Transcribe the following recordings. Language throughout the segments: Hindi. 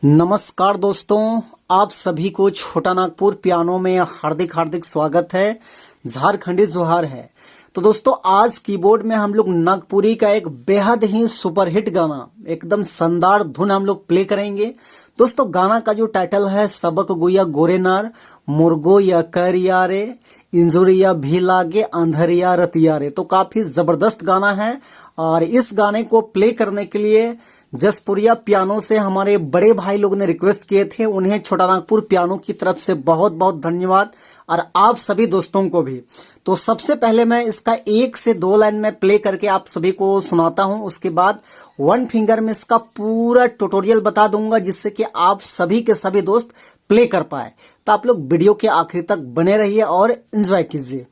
नमस्कार दोस्तों, आप सभी को छोटा नागपुर पियानो में हार्दिक हार्दिक स्वागत है। झारखंडी जोहार है। तो दोस्तों, आज कीबोर्ड में हम लोग नागपुरी का एक बेहद ही सुपरहिट गाना, एकदम शानदार धुन हम लोग प्ले करेंगे। दोस्तों, गाना का जो टाइटल है सबक गुया गोरेनार, मुर्गो या करियारे, इंजुरिया भी लागे, अंधरिया रतियारे। तो काफी जबरदस्त गाना है और इस गाने को प्ले करने के लिए जसपुरिया पियानो से हमारे बड़े भाई लोग ने रिक्वेस्ट किए थे। उन्हें छोटा नागपुर पियानो की तरफ से बहुत बहुत धन्यवाद और आप सभी दोस्तों को भी। तो सबसे पहले मैं इसका 1 से 2 लाइन में प्ले करके आप सभी को सुनाता हूं। उसके बाद 1 फिंगर में इसका पूरा ट्यूटोरियल बता दूंगा, जिससे कि आप सभी के सभी दोस्त प्ले कर पाए। तो आप लोग वीडियो के आखिरी तक बने रहिए और एंजॉय कीजिए।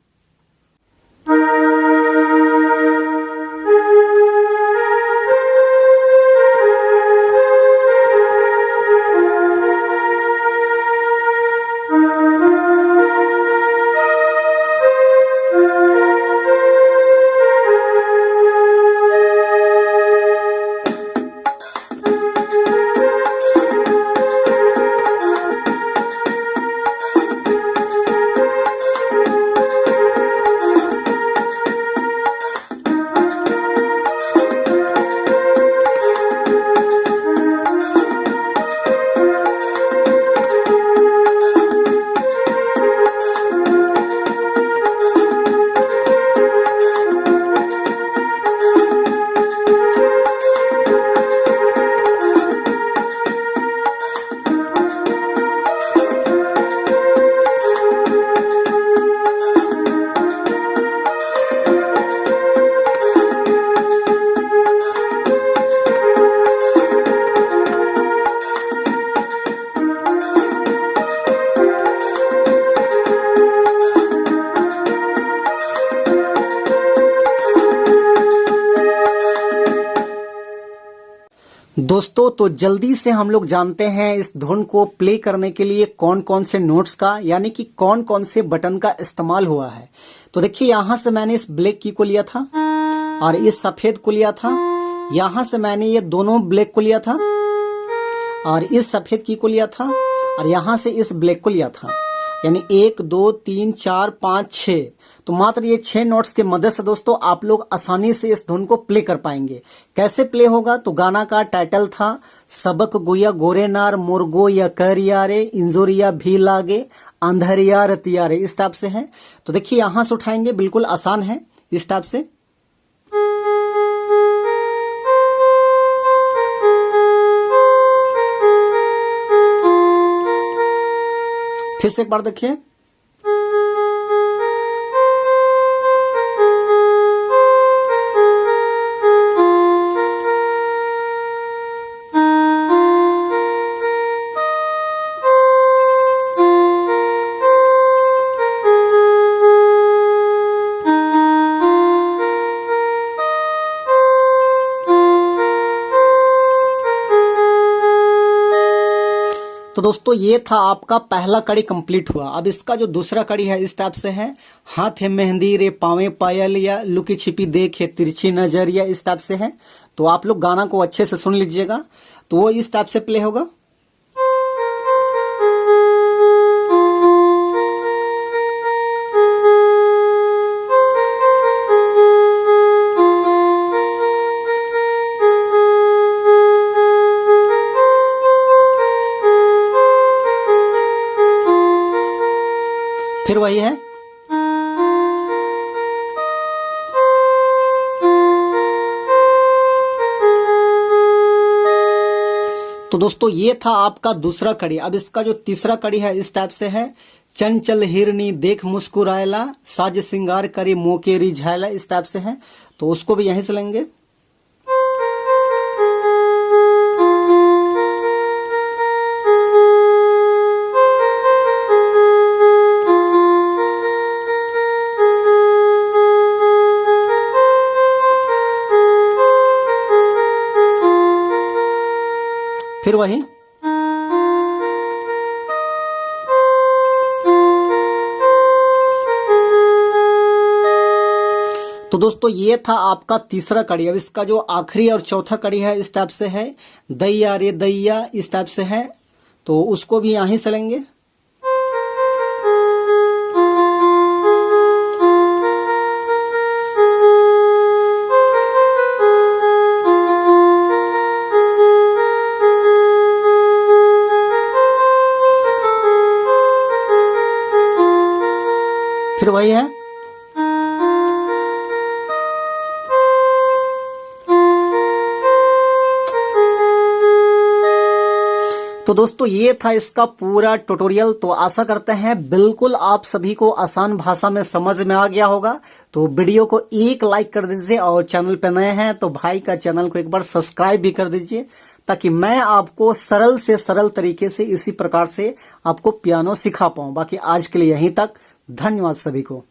दोस्तों, तो जल्दी से हम लोग जानते हैं इस धुन को प्ले करने के लिए कौन कौन से नोट्स का, यानी कि कौन कौन से बटन का इस्तेमाल हुआ है। तो देखिए, यहां से मैंने इस ब्लैक की को लिया था और इस सफेद को लिया था। यहां से मैंने ये दोनों ब्लैक को लिया था और इस सफेद की को लिया था और यहां से इस ब्लैक को लिया था। यानी 1 2 3 4 5 6। तो मात्र ये 6 नोट्स की मदद से दोस्तों आप लोग आसानी से इस धुन को प्ले कर पाएंगे। कैसे प्ले होगा? तो गाना का टाइटल था सबक गुया गोरेनार, मुर्गो या करियारे, इंजुरिया भी लागे, अंधरिया रतियारे। इस टाइप से है। तो देखिए, यहां से उठाएंगे, बिल्कुल आसान है। इस टाइप से फिर से एक बार देखिए। तो दोस्तों, ये था आपका पहला कड़ी कंप्लीट हुआ। अब इसका जो दूसरा कड़ी है इस टाइप से है। हाथ है मेहंदी रे पावे पायल, या लुकी छिपी देखे तिरछी नजरिया। इस टाइप से है। तो आप लोग गाना को अच्छे से सुन लीजिएगा। तो वो इस टाइप से प्ले होगा। फिर वही है। तो दोस्तों, ये था आपका दूसरा कड़ी। अब इसका जो तीसरा कड़ी है इस टाइप से है। चंचल हिरनी देख मुस्कुरायला, साज सिंगार करे मोके रिझायला। इस टाइप से है। तो उसको भी यहीं से लेंगे। फिर वही। तो दोस्तों ये था आपका तीसरा कड़ी। अब इसका जो आखिरी और चौथा कड़ी है इस टाइप से है, दैया रे दैया इस टाइप से है, तो उसको भी यहीं से लेंगे। फिर वही है, तो दोस्तों ये था इसका पूरा ट्यूटोरियल। तो आशा करते हैं बिल्कुल आप सभी को आसान भाषा में समझ में आ गया होगा। तो वीडियो को एक लाइक कर दीजिए और चैनल पे नए हैं तो भाई का चैनल को एक बार सब्सक्राइब भी कर दीजिए, ताकि मैं आपको सरल से सरल तरीके से इसी प्रकार से आपको पियानो सिखा पाऊं। बाकी आज के लिए यहीं तक, धन्यवाद सभी को।